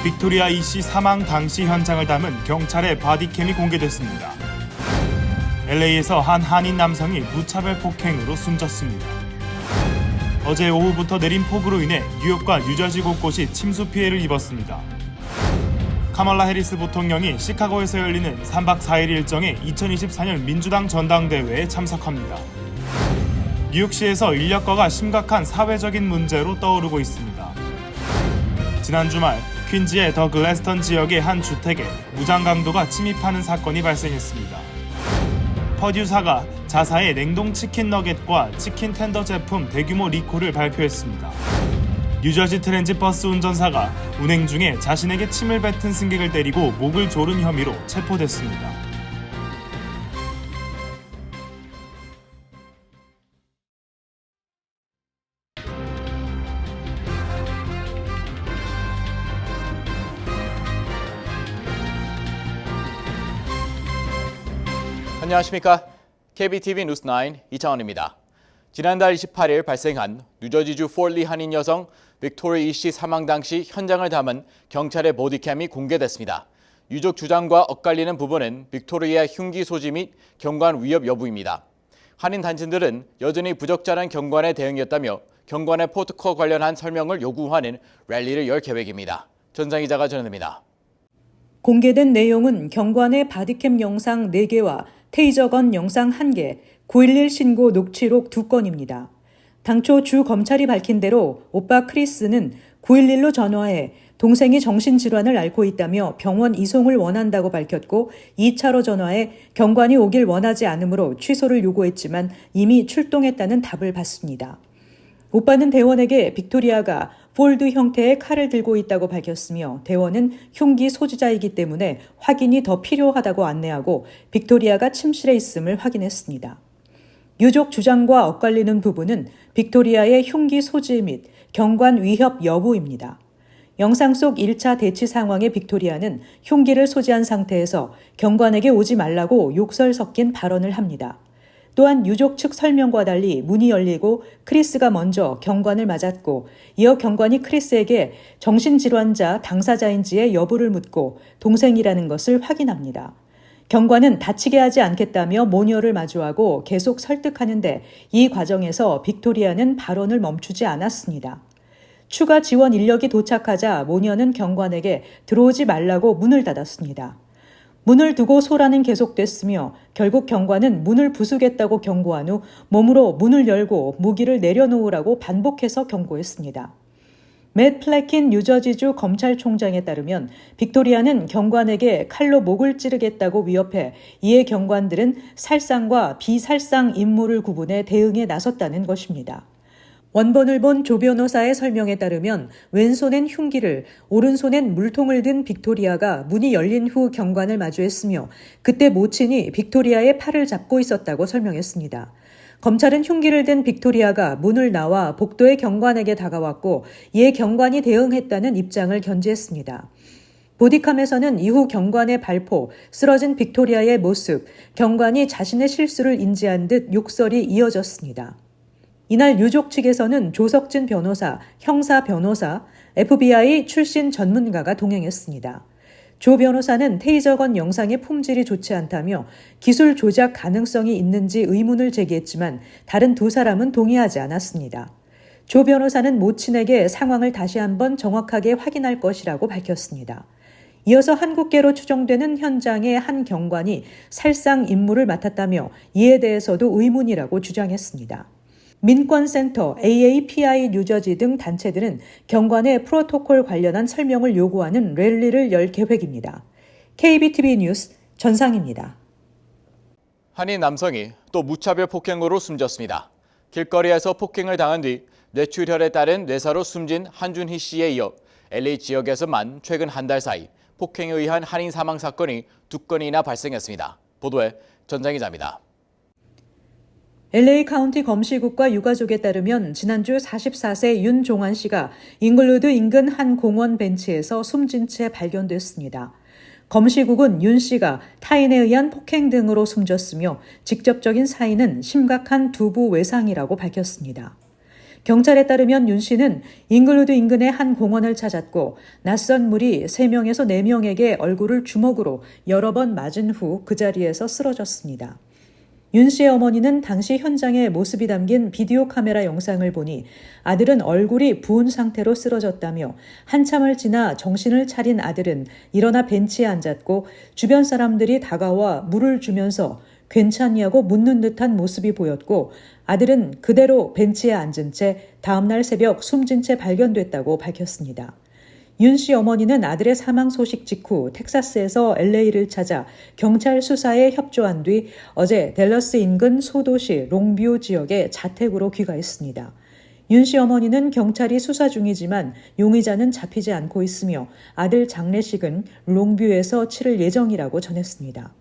빅토리아 이씨 사망 당시 현장을 담은 경찰의 바디캠이 공개됐습니다. LA에서 한 한인 남성이 무차별 폭행으로 숨졌습니다. 어제 오후부터 내린 폭우로 인해 뉴욕과 뉴저지 곳곳이 침수 피해를 입었습니다. 카멀라 해리스 부통령이 시카고에서 열리는 3박 4일 일정의 2024년 민주당 전당대회에 참석합니다. 뉴욕시에서 인력거가 심각한 사회적인 문제로 떠오르고 있습니다. 지난 주말 퀸즈의 더 글래스턴 지역의 한 주택에 무장 강도가 침입하는 사건이 발생했습니다. 퍼듀사가 자사의 냉동 치킨 너겟과 치킨 텐더 제품 대규모 리콜을 발표했습니다. 뉴저지 트랜짓 버스 운전사가 운행 중에 자신에게 침을 뱉은 승객을 때리고 목을 조른 혐의로 체포됐습니다. 안녕하십니까. KBTV 뉴스9 이창원입니다. 지난달 28일 발생한 뉴저지주 폴리 한인 여성 빅토리 이씨 사망 당시 현장을 담은 경찰의 보디캠이 공개됐습니다. 유족 주장과 엇갈리는 부분은 빅토리아 흉기 소지 및 경관 위협 여부입니다. 한인 단체들은 여전히 부적절한 경관의 대응이었다며 경관의 포토콜 관련한 설명을 요구하는 랠리를 열 계획입니다. 전상 기자가 전해드립니다. 공개된 내용은 경관의 바디캠 영상 4개와 테이저건 영상 1개, 911 신고 녹취록 2건입니다. 당초 주 검찰이 밝힌 대로 오빠 크리스는 911로 전화해 동생이 정신질환을 앓고 있다며 병원 이송을 원한다고 밝혔고 2차로 전화해 경관이 오길 원하지 않으므로 취소를 요구했지만 이미 출동했다는 답을 받습니다. 오빠는 대원에게 빅토리아가 폴드 형태의 칼을 들고 있다고 밝혔으며 대원은 흉기 소지자이기 때문에 확인이 더 필요하다고 안내하고 빅토리아가 침실에 있음을 확인했습니다. 유족 주장과 엇갈리는 부분은 빅토리아의 흉기 소지 및 경관 위협 여부입니다. 영상 속 1차 대치 상황의 빅토리아는 흉기를 소지한 상태에서 경관에게 오지 말라고 욕설 섞인 발언을 합니다. 또한 유족 측 설명과 달리 문이 열리고 크리스가 먼저 경관을 맞았고 이어 경관이 크리스에게 정신질환자 당사자인지의 여부를 묻고 동생이라는 것을 확인합니다. 경관은 다치게 하지 않겠다며 모녀를 마주하고 계속 설득하는데 이 과정에서 빅토리아는 발언을 멈추지 않았습니다. 추가 지원 인력이 도착하자 모녀는 경관에게 들어오지 말라고 문을 닫았습니다. 문을 두고 소란은 계속됐으며 결국 경관은 문을 부수겠다고 경고한 후 몸으로 문을 열고 무기를 내려놓으라고 반복해서 경고했습니다. 맷 플래킨 뉴저지주 검찰총장에 따르면 빅토리아는 경관에게 칼로 목을 찌르겠다고 위협해 이에 경관들은 살상과 비살상 임무를 구분해 대응에 나섰다는 것입니다. 원본을 본 조 변호사의 설명에 따르면 왼손엔 흉기를, 오른손엔 물통을 든 빅토리아가 문이 열린 후 경관을 마주했으며 그때 모친이 빅토리아의 팔을 잡고 있었다고 설명했습니다. 검찰은 흉기를 든 빅토리아가 문을 나와 복도의 경관에게 다가왔고 이에 경관이 대응했다는 입장을 견지했습니다. 보디캄에서는 이후 경관의 발포, 쓰러진 빅토리아의 모습, 경관이 자신의 실수를 인지한 듯 욕설이 이어졌습니다. 이날 유족 측에서는 조석진 변호사, 형사 변호사, FBI 출신 전문가가 동행했습니다. 조 변호사는 테이저건 영상의 품질이 좋지 않다며 기술 조작 가능성이 있는지 의문을 제기했지만 다른 두 사람은 동의하지 않았습니다. 조 변호사는 모친에게 상황을 다시 한번 정확하게 확인할 것이라고 밝혔습니다. 이어서 한국계로 추정되는 현장의 한 경관이 살상 임무를 맡았다며 이에 대해서도 의문이라고 주장했습니다. 민권센터, AAPI 뉴저지 등 단체들은 경관의 프로토콜 관련한 설명을 요구하는 랠리를 열 계획입니다. KBTV 뉴스 전상입니다. 한인 남성이 또 무차별 폭행으로 숨졌습니다. 길거리에서 폭행을 당한 뒤 뇌출혈에 따른 뇌사로 숨진 한준희 씨에 이어 LA 지역에서만 최근 한 달 사이 폭행에 의한 한인 사망 사건이 2건이나 발생했습니다. 보도에 전장 기자입니다. LA 카운티 검시국과 유가족에 따르면 지난주 44세 윤종환 씨가 잉글우드 인근 한 공원 벤치에서 숨진 채 발견됐습니다. 검시국은 윤 씨가 타인에 의한 폭행 등으로 숨졌으며 직접적인 사인은 심각한 두부 외상이라고 밝혔습니다. 경찰에 따르면 윤 씨는 잉글우드 인근의 한 공원을 찾았고 낯선 무리 3명에서 4명에게 얼굴을 주먹으로 여러 번 맞은 후 그 자리에서 쓰러졌습니다. 윤 씨의 어머니는 당시 현장의 모습이 담긴 비디오 카메라 영상을 보니 아들은 얼굴이 부은 상태로 쓰러졌다며 한참을 지나 정신을 차린 아들은 일어나 벤치에 앉았고 주변 사람들이 다가와 물을 주면서 괜찮냐고 묻는 듯한 모습이 보였고 아들은 그대로 벤치에 앉은 채 다음날 새벽 숨진 채 발견됐다고 밝혔습니다. 윤 씨 어머니는 아들의 사망 소식 직후 텍사스에서 LA를 찾아 경찰 수사에 협조한 뒤 어제 댈러스 인근 소도시 롱뷰 지역의 자택으로 귀가했습니다. 윤 씨 어머니는 경찰이 수사 중이지만 용의자는 잡히지 않고 있으며 아들 장례식은 롱뷰에서 치를 예정이라고 전했습니다.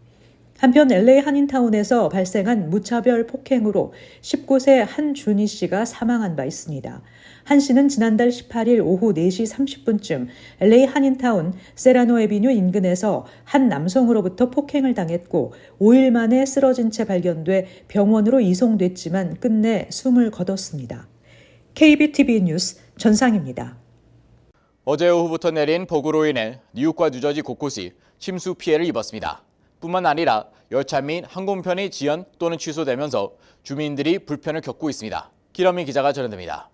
한편 LA 한인타운에서 발생한 무차별 폭행으로 19세 한준희 씨가 사망한 바 있습니다. 한 씨는 지난달 18일 오후 4시 30분쯤 LA 한인타운 세라노 에비뉴 인근에서 한 남성으로부터 폭행을 당했고 5일 만에 쓰러진 채 발견돼 병원으로 이송됐지만 끝내 숨을 거뒀습니다. KBTV 뉴스 전상입니다. 어제 오후부터 내린 폭우로 인해 뉴욕과 뉴저지 곳곳이 침수 피해를 입었습니다. 뿐만 아니라 열차 및 항공편이 지연 또는 취소되면서 주민들이 불편을 겪고 있습니다. 기러민 기자가 전해드립니다.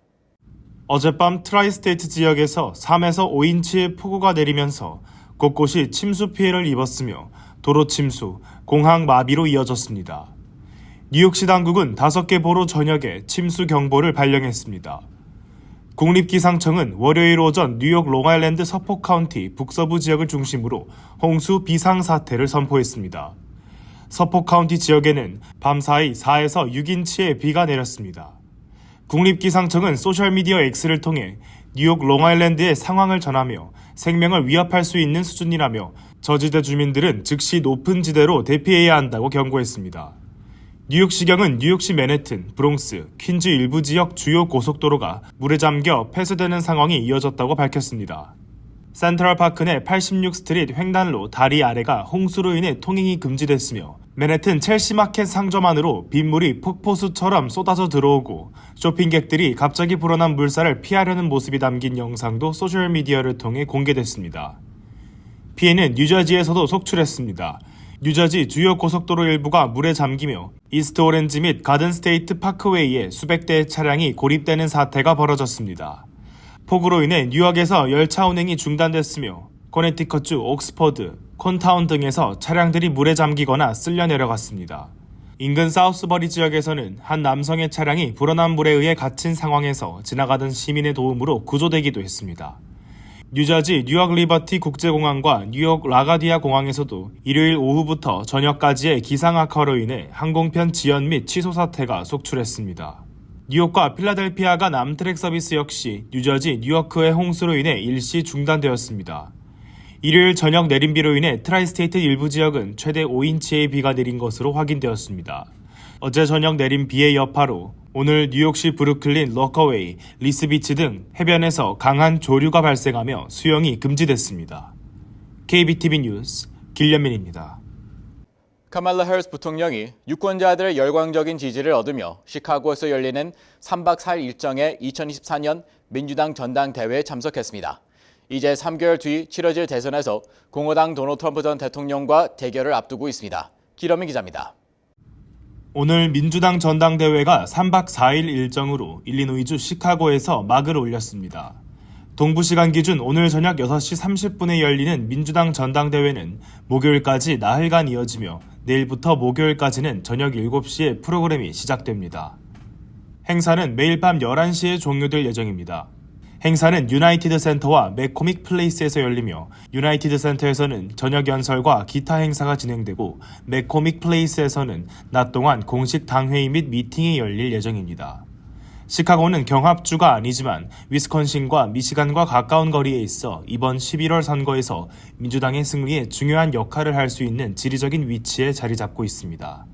어젯밤 트라이스테이트 지역에서 3에서 5인치의 폭우가 내리면서 곳곳이 침수 피해를 입었으며 도로 침수, 공항 마비로 이어졌습니다. 뉴욕시 당국은 5개 보로 전역에 침수 경보를 발령했습니다. 국립기상청은 월요일 오전 뉴욕 롱아일랜드 서포 카운티 북서부 지역을 중심으로 홍수 비상사태를 선포했습니다. 서포 카운티 지역에는 밤사이 4에서 6인치의 비가 내렸습니다. 국립기상청은 소셜미디어 X를 통해 뉴욕 롱아일랜드의 상황을 전하며 생명을 위협할 수 있는 수준이라며 저지대 주민들은 즉시 높은 지대로 대피해야 한다고 경고했습니다. 뉴욕시경은 뉴욕시 맨해튼, 브롱스, 퀸즈 일부 지역 주요 고속도로가 물에 잠겨 폐쇄되는 상황이 이어졌다고 밝혔습니다. 센트럴파크 내 86스트리트 횡단로 다리 아래가 홍수로 인해 통행이 금지됐으며 맨해튼 첼시마켓 상점 안으로 빗물이 폭포수처럼 쏟아져 들어오고 쇼핑객들이 갑자기 불어난 물살을 피하려는 모습이 담긴 영상도 소셜미디어를 통해 공개됐습니다. 피해는 뉴저지에서도 속출했습니다. 뉴저지 주요 고속도로 일부가 물에 잠기며 이스트 오렌지 및 가든 스테이트 파크웨이에 수백 대의 차량이 고립되는 사태가 벌어졌습니다. 폭우로 인해 뉴욕에서 열차 운행이 중단됐으며 코네티컷주 옥스퍼드, 콘타운 등에서 차량들이 물에 잠기거나 쓸려 내려갔습니다. 인근 사우스버리 지역에서는 한 남성의 차량이 불어난 물에 의해 갇힌 상황에서 지나가던 시민의 도움으로 구조되기도 했습니다. 뉴저지 뉴욕 리버티 국제공항과 뉴욕 라가디아 공항에서도 일요일 오후부터 저녁까지의 기상 악화로 인해 항공편 지연 및 취소 사태가 속출했습니다. 뉴욕과 필라델피아가 남트랙 서비스 역시 뉴저지 뉴워크의 홍수로 인해 일시 중단되었습니다. 일요일 저녁 내린 비로 인해 트라이스테이트 일부 지역은 최대 5인치의 비가 내린 것으로 확인되었습니다. 어제 저녁 내린 비의 여파로 오늘 뉴욕시 브루클린, 로커웨이, 리스비치 등 해변에서 강한 조류가 발생하며 수영이 금지됐습니다. KBTV 뉴스 길련민입니다. 카말라 해리스 부통령이 유권자들의 열광적인 지지를 얻으며 시카고에서 열리는 3박 4일 일정의 2024년 민주당 전당대회에 참석했습니다. 이제 3개월 뒤 치러질 대선에서 공화당 도널드 트럼프 전 대통령과 대결을 앞두고 있습니다. 기러민 기자입니다. 오늘 민주당 전당대회가 3박 4일 일정으로 일리노이주 시카고에서 막을 올렸습니다. 동부시간 기준 오늘 저녁 6시 30분에 열리는 민주당 전당대회는 목요일까지 나흘간 이어지며 내일부터 목요일까지는 저녁 7시에 프로그램이 시작됩니다. 행사는 매일 밤 11시에 종료될 예정입니다. 행사는 유나이티드 센터와 맥코믹 플레이스에서 열리며 유나이티드 센터에서는 저녁 연설과 기타 행사가 진행되고 맥코믹 플레이스에서는 낮 동안 공식 당회의 및 미팅이 열릴 예정입니다. 시카고는 경합주가 아니지만 위스콘신과 미시간과 가까운 거리에 있어 이번 11월 선거에서 민주당의 승리에 중요한 역할을 할 수 있는 지리적인 위치에 자리 잡고 있습니다.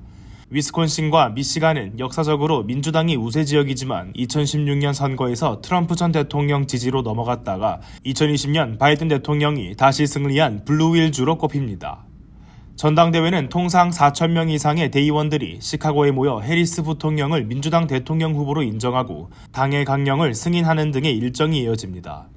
위스콘신과 미시간은 역사적으로 민주당이 우세 지역이지만 2016년 선거에서 트럼프 전 대통령 지지로 넘어갔다가 2020년 바이든 대통령이 다시 승리한 블루윌주로 꼽힙니다. 전당대회는 통상 4,000명 이상의 대의원들이 시카고에 모여 해리스 부통령을 민주당 대통령 후보로 인정하고 당의 강령을 승인하는 등의 일정이 이어집니다.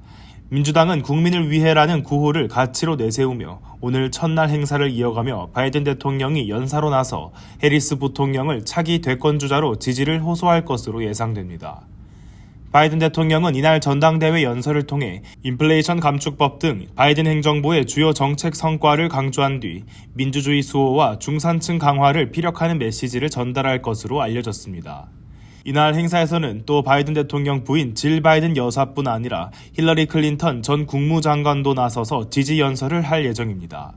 민주당은 국민을 위해라는 구호를 가치로 내세우며 오늘 첫날 행사를 이어가며 바이든 대통령이 연사로 나서 해리스 부통령을 차기 대권주자로 지지를 호소할 것으로 예상됩니다. 바이든 대통령은 이날 전당대회 연설을 통해 인플레이션 감축법 등 바이든 행정부의 주요 정책 성과를 강조한 뒤 민주주의 수호와 중산층 강화를 피력하는 메시지를 전달할 것으로 알려졌습니다. 이날 행사에서는 또 바이든 대통령 부인 질 바이든 여사뿐 아니라 힐러리 클린턴 전 국무장관도 나서서 지지 연설을 할 예정입니다.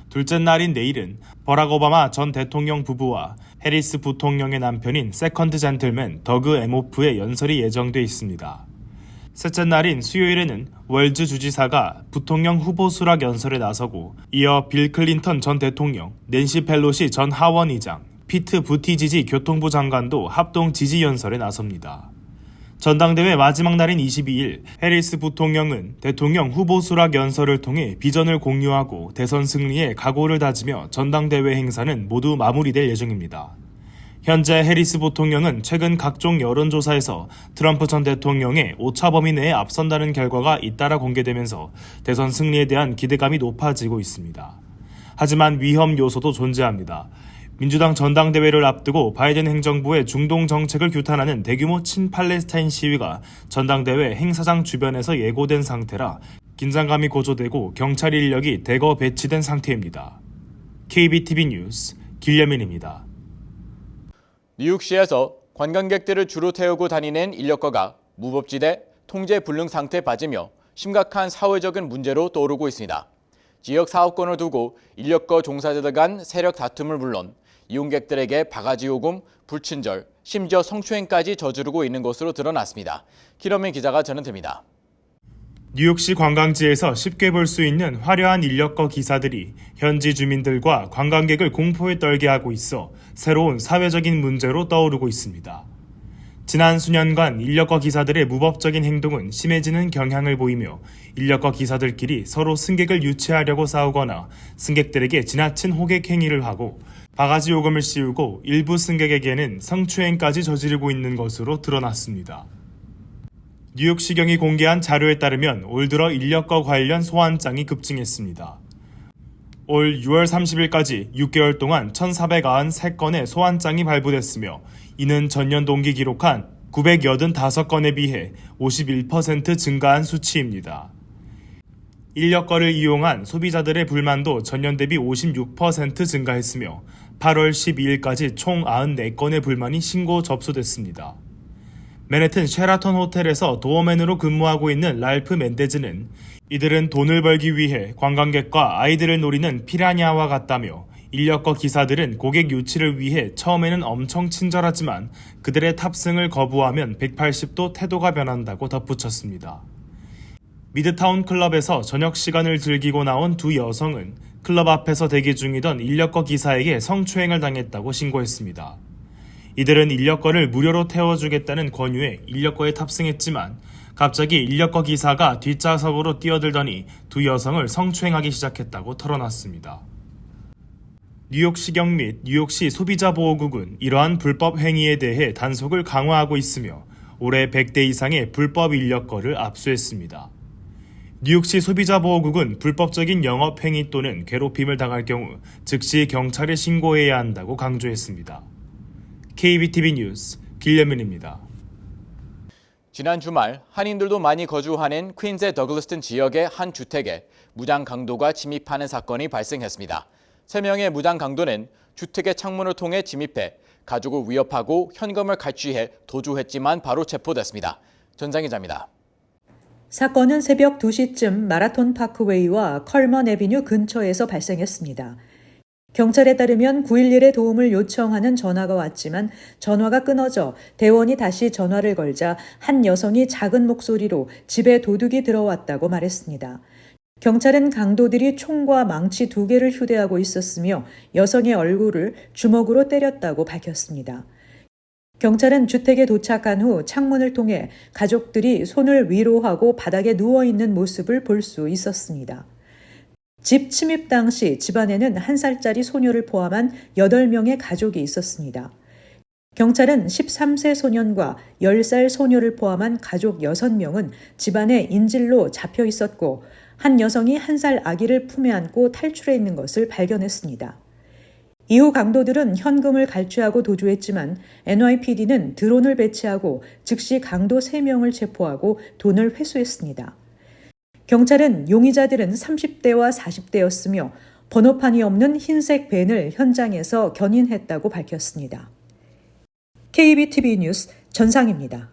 둘째 날인 내일은 버락 오바마 전 대통령 부부와 해리스 부통령의 남편인 세컨드 젠틀맨 더그 에모프의 연설이 예정돼 있습니다. 셋째 날인 수요일에는 웰즈 주지사가 부통령 후보 수락 연설에 나서고 이어 빌 클린턴 전 대통령, 낸시 펠로시 전 하원의장, 피트 부티지지 교통부 장관도 합동 지지 연설에 나섭니다. 전당대회 마지막 날인 22일 해리스 부통령은 대통령 후보 수락 연설을 통해 비전을 공유하고 대선 승리에 각오를 다지며 전당대회 행사는 모두 마무리될 예정입니다. 현재 해리스 부통령은 최근 각종 여론조사에서 트럼프 전 대통령의 오차 범위 내에 앞선다는 결과가 잇따라 공개되면서 대선 승리에 대한 기대감이 높아지고 있습니다. 하지만 위험 요소도 존재합니다. 민주당 전당대회를 앞두고 바이든 행정부의 중동 정책을 규탄하는 대규모 친팔레스타인 시위가 전당대회 행사장 주변에서 예고된 상태라 긴장감이 고조되고 경찰 인력이 대거 배치된 상태입니다. KBTV 뉴스 길려민입니다. 뉴욕시에서 관광객들을 주로 태우고 다니는 인력거가 무법지대, 통제 불능 상태에 빠지며 심각한 사회적인 문제로 떠오르고 있습니다. 지역 사업권을 두고 인력거 종사자들 간 세력 다툼을 물론 이용객들에게 바가지 요금, 불친절, 심지어 성추행까지 저지르고 있는 것으로 드러났습니다. 김원민 기자가 전해드립니다. 뉴욕시 관광지에서 쉽게 볼 수 있는 화려한 인력거 기사들이 현지 주민들과 관광객을 공포에 떨게 하고 있어 새로운 사회적인 문제로 떠오르고 있습니다. 지난 수년간 인력거 기사들의 무법적인 행동은 심해지는 경향을 보이며 인력거 기사들끼리 서로 승객을 유치하려고 싸우거나 승객들에게 지나친 호객 행위를 하고 바가지 요금을 씌우고 일부 승객에게는 성추행까지 저지르고 있는 것으로 드러났습니다. 뉴욕시경이 공개한 자료에 따르면 올 들어 인력거 관련 소환장이 급증했습니다. 올 6월 30일까지 6개월 동안 1,493건의 소환장이 발부됐으며 이는 전년 동기 기록한 985건에 비해 51% 증가한 수치입니다. 인력거를 이용한 소비자들의 불만도 전년 대비 56% 증가했으며 8월 12일까지 총 94건의 불만이 신고 접수됐습니다. 맨해튼 쉐라톤 호텔에서 도어맨으로 근무하고 있는 랄프 멘데즈는 이들은 돈을 벌기 위해 관광객과 아이들을 노리는 피라냐와 같다며 인력거 기사들은 고객 유치를 위해 처음에는 엄청 친절하지만 그들의 탑승을 거부하면 180도 태도가 변한다고 덧붙였습니다. 미드타운 클럽에서 저녁 시간을 즐기고 나온 두 여성은 클럽 앞에서 대기 중이던 인력거 기사에게 성추행을 당했다고 신고했습니다. 이들은 인력거를 무료로 태워주겠다는 권유에 인력거에 탑승했지만 갑자기 인력거 기사가 뒷좌석으로 뛰어들더니 두 여성을 성추행하기 시작했다고 털어놨습니다. 뉴욕시경 및 뉴욕시 소비자보호국은 이러한 불법 행위에 대해 단속을 강화하고 있으며 올해 100대 이상의 불법 인력거를 압수했습니다. 뉴욕시 소비자보호국은 불법적인 영업행위 또는 괴롭힘을 당할 경우 즉시 경찰에 신고해야 한다고 강조했습니다. KBTV 뉴스 길려민입니다. 지난 주말 한인들도 많이 거주하는 퀸즈의 더글래스턴 지역의 한 주택에 무장 강도가 침입하는 사건이 발생했습니다. 3명의 무장 강도는 주택의 창문을 통해 침입해 가족을 위협하고 현금을 갈취해 도주했지만 바로 체포됐습니다. 전장 기자입니다. 사건은 새벽 2시쯤 마라톤 파크웨이와 컬먼 애비뉴 근처에서 발생했습니다. 경찰에 따르면 911에 도움을 요청하는 전화가 왔지만 전화가 끊어져 대원이 다시 전화를 걸자 한 여성이 작은 목소리로 집에 도둑이 들어왔다고 말했습니다. 경찰은 강도들이 총과 망치 2개를 휴대하고 있었으며 여성의 얼굴을 주먹으로 때렸다고 밝혔습니다. 경찰은 주택에 도착한 후 창문을 통해 가족들이 손을 위로 하고 바닥에 누워있는 모습을 볼 수 있었습니다. 집 침입 당시 집안에는 1살짜리 소녀를 포함한 8명의 가족이 있었습니다. 경찰은 13세 소년과 10살 소녀를 포함한 가족 6명은 집안에 인질로 잡혀 있었고 한 여성이 1살 아기를 품에 안고 탈출해 있는 것을 발견했습니다. 이후 강도들은 현금을 갈취하고 도주했지만 NYPD는 드론을 배치하고 즉시 강도 3명을 체포하고 돈을 회수했습니다. 경찰은 용의자들은 30대와 40대였으며 번호판이 없는 흰색 밴을 현장에서 견인했다고 밝혔습니다. KBTV 뉴스 전상입니다.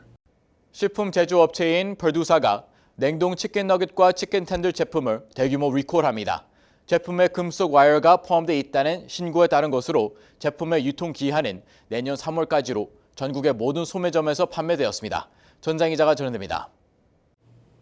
식품 제조업체인 퍼듀사가 냉동 치킨 너겟과 치킨 텐들 제품을 대규모 리콜합니다. 제품에 금속 와이어가 포함되어 있다는 신고에 따른 것으로 제품의 유통 기한은 내년 3월까지로 전국의 모든 소매점에서 판매되었습니다. 전장 기자가 전해드립니다.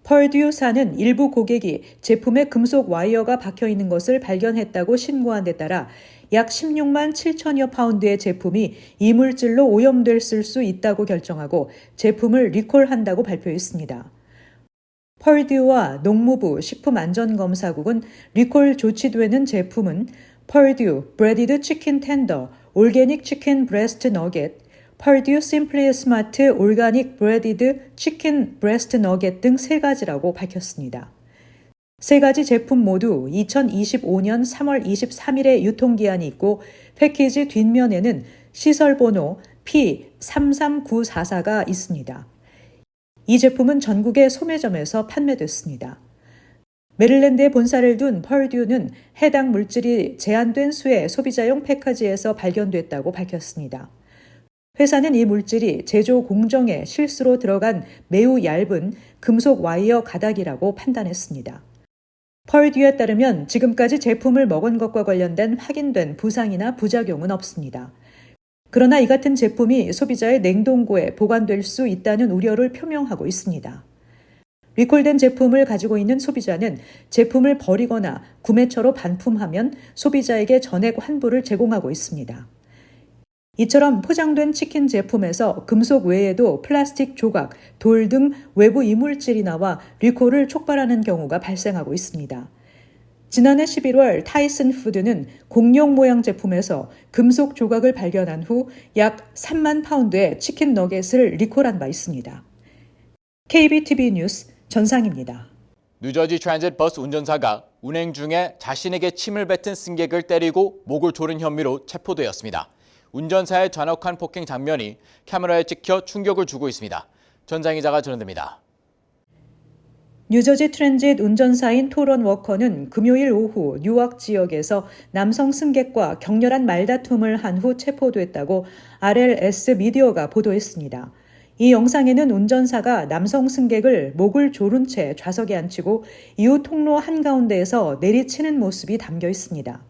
펄듀사는 일부 고객이 제품에 금속 와이어가 박혀 있는 것을 발견했다고 신고한 데 따라 약 16만 7천여 파운드의 제품이 이물질로 오염됐을 수 있다고 결정하고 제품을 리콜한다고 발표했습니다. 펄듀와 농무부 식품안전검사국은 리콜 조치되는 제품은 펄듀 브레디드 치킨 텐더, 올게닉 치킨 브레스트 너겟, 펄듀 심플리 스마트 올가닉 브레디드 치킨 브레스트 너겟 등 3가지라고 밝혔습니다. 3가지 제품 모두 2025년 3월 23일에 유통기한이 있고 패키지 뒷면에는 시설번호 P33944가 있습니다. 이 제품은 전국의 소매점에서 판매됐습니다. 메릴랜드에 본사를 둔 펄듀는 해당 물질이 제한된 수의 소비자용 패키지에서 발견됐다고 밝혔습니다. 회사는 이 물질이 제조 공정에 실수로 들어간 매우 얇은 금속 와이어 가닥이라고 판단했습니다. 펄듀에 따르면 지금까지 제품을 먹은 것과 관련된 확인된 부상이나 부작용은 없습니다. 그러나 이 같은 제품이 소비자의 냉동고에 보관될 수 있다는 우려를 표명하고 있습니다. 리콜된 제품을 가지고 있는 소비자는 제품을 버리거나 구매처로 반품하면 소비자에게 전액 환불을 제공하고 있습니다. 이처럼 포장된 치킨 제품에서 금속 외에도 플라스틱 조각, 돌 등 외부 이물질이 나와 리콜을 촉발하는 경우가 발생하고 있습니다. 지난해 11월 타이슨 푸드는 공룡 모양 제품에서 금속 조각을 발견한 후 약 3만 파운드의 치킨 너겟을 리콜한 바 있습니다. KBTV 뉴스 전상입니다. 뉴저지 트랜짓 버스 운전사가 운행 중에 자신에게 침을 뱉은 승객을 때리고 목을 조른 혐의로 체포되었습니다. 운전사의 잔혹한 폭행 장면이 카메라에 찍혀 충격을 주고 있습니다. 전장 기자가 전해드립니다. 뉴저지 트랜짓 운전사인 토런 워커는 금요일 오후 뉴욕 지역에서 남성 승객과 격렬한 말다툼을 한 후 체포됐다고 RLS 미디어가 보도했습니다. 이 영상에는 운전사가 남성 승객을 목을 조른 채 좌석에 앉히고 이후 통로 한가운데에서 내리치는 모습이 담겨 있습니다.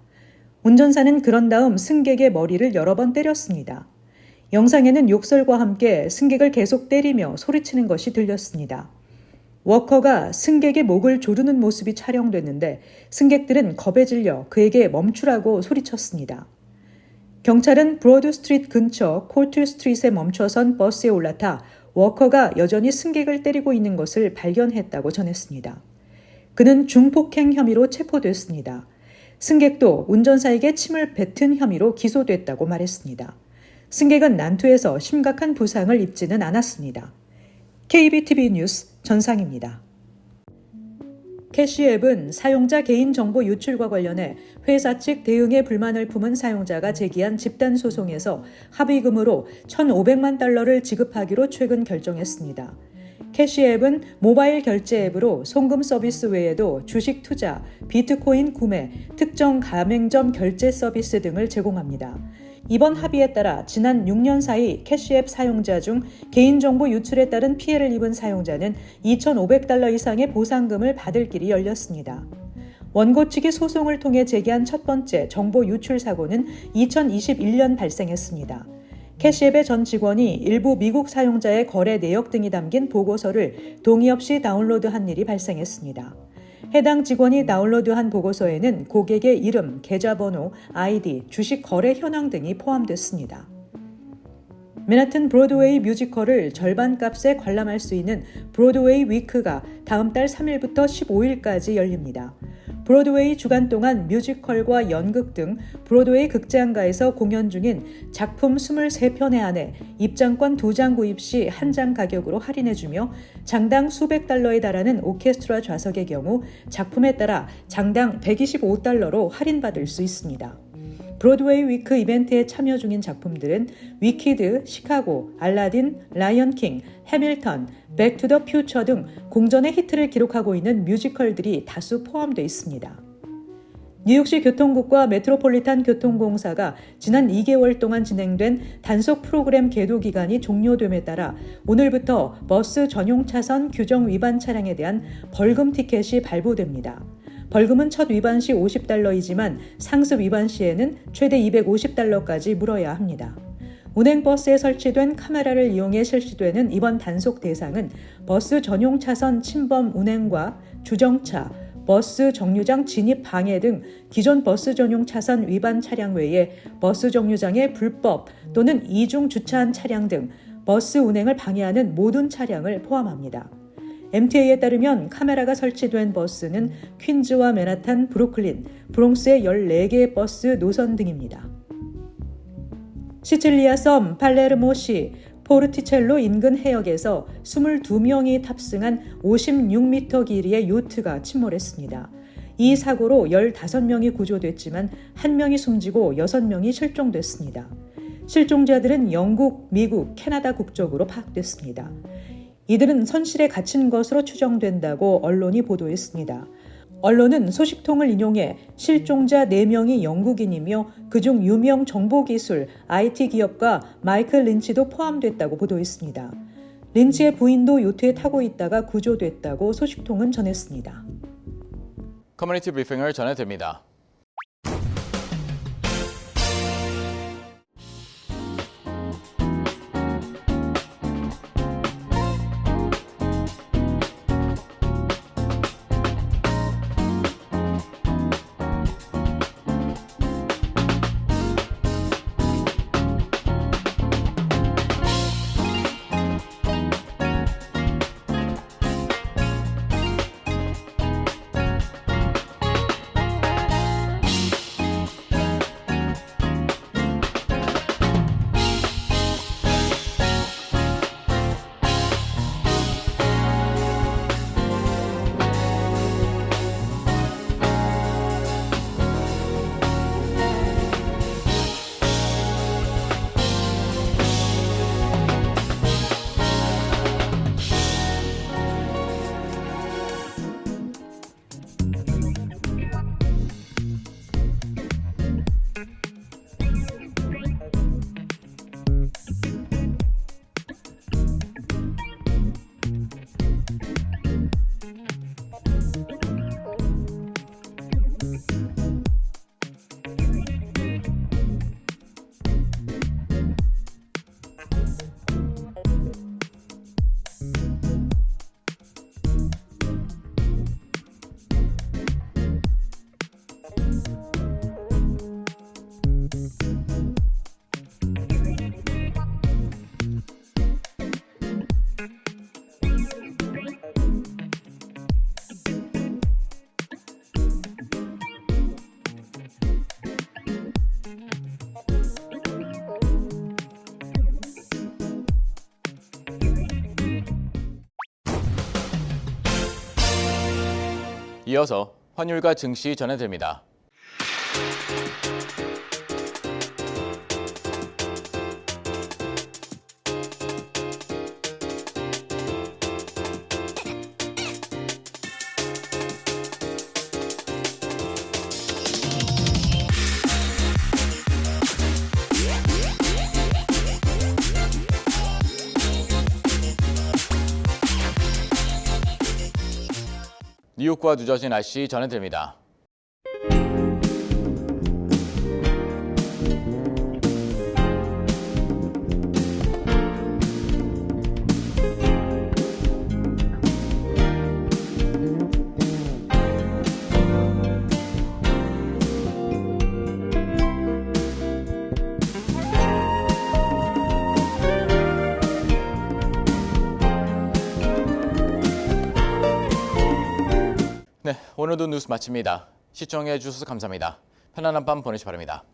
운전사는 그런 다음 승객의 머리를 여러 번 때렸습니다. 영상에는 욕설과 함께 승객을 계속 때리며 소리치는 것이 들렸습니다. 워커가 승객의 목을 조르는 모습이 촬영됐는데 승객들은 겁에 질려 그에게 멈추라고 소리쳤습니다. 경찰은 브로드 스트리트 근처 콜트 스트리트에 멈춰선 버스에 올라타 워커가 여전히 승객을 때리고 있는 것을 발견했다고 전했습니다. 그는 중폭행 혐의로 체포됐습니다. 승객도 운전사에게 침을 뱉은 혐의로 기소됐다고 말했습니다. 승객은 난투에서 심각한 부상을 입지는 않았습니다. KBTV 뉴스 전상입니다. 캐시앱은 사용자 개인정보 유출과 관련해 회사 측 대응에 불만을 품은 사용자가 제기한 집단소송에서 합의금으로 1,500만 달러를 지급하기로 최근 결정했습니다. 캐시앱은 모바일 결제 앱으로 송금 서비스 외에도 주식 투자, 비트코인 구매, 특정 가맹점 결제 서비스 등을 제공합니다. 이번 합의에 따라 지난 6년 사이 캐시앱 사용자 중 개인정보 유출에 따른 피해를 입은 사용자는 2,500달러 이상의 보상금을 받을 길이 열렸습니다. 원고 측이 소송을 통해 제기한 첫 번째 정보 유출 사고는 2021년 발생했습니다. 캐시앱의 전 직원이 일부 미국 사용자의 거래 내역 등이 담긴 보고서를 동의 없이 다운로드한 일이 발생했습니다. 해당 직원이 다운로드한 보고서에는 고객의 이름, 계좌번호, 아이디, 주식 거래 현황 등이 포함됐습니다. 맨하튼 브로드웨이 뮤지컬을 절반 값에 관람할 수 있는 브로드웨이 위크가 다음 달 3일부터 15일까지 열립니다. 브로드웨이 주간 동안 뮤지컬과 연극 등 브로드웨이 극장가에서 공연 중인 작품 23편에 한해 입장권 2장 구입 시 한 장 가격으로 할인해주며 장당 수백 달러에 달하는 오케스트라 좌석의 경우 작품에 따라 장당 125달러로 할인받을 수 있습니다. 브로드웨이 위크 이벤트에 참여 중인 작품들은 위키드, 시카고, 알라딘, 라이언 킹, 해밀턴, 백 투 더 퓨처 등 공전의 히트를 기록하고 있는 뮤지컬들이 다수 포함되어 있습니다. 뉴욕시 교통국과 메트로폴리탄 교통공사가 지난 2개월 동안 진행된 단속 프로그램 계도 기간이 종료됨에 따라 오늘부터 버스 전용 차선 규정 위반 차량에 대한 벌금 티켓이 발부됩니다. 벌금은 첫 위반 시 $50이지만 상습 위반 시에는 최대 $250까지 물어야 합니다. 운행버스에 설치된 카메라를 이용해 실시되는 이번 단속 대상은 버스 전용 차선 침범 운행과 주정차, 버스 정류장 진입 방해 등 기존 버스 전용 차선 위반 차량 외에 버스 정류장에 불법 또는 이중 주차한 차량 등 버스 운행을 방해하는 모든 차량을 포함합니다. MTA에 따르면 카메라가 설치된 버스는 퀸즈와 맨하탄, 브루클린, 브롱스의 14개의 버스 노선 등입니다. 시칠리아 섬 팔레르모시 포르티첼로 인근 해역에서 22명이 탑승한 56m 길이의 요트가 침몰했습니다. 이 사고로 15명이 구조됐지만 1명이 숨지고 6명이 실종됐습니다. 실종자들은 영국, 미국, 캐나다 국적으로 파악됐습니다. 이들은 선실에 갇힌 것으로 추정된다고 언론이 보도했습니다. 언론은 소식통을 인용해 실종자 4명이 영국인이며 그중 유명 정보기술 IT 기업가 마이클 린치도 포함됐다고 보도했습니다. 린치의 부인도 요트에 타고 있다가 구조됐다고 소식통은 전했습니다. 커뮤니티 브리핑을 전해드립니다. 이어서 환율과 증시 전해드립니다. 뉴욕과 뉴저지 날씨 전해드립니다. 네, 오늘도 뉴스 마칩니다. 시청해 주셔서 감사합니다. 편안한 밤 보내시 기 바랍니다.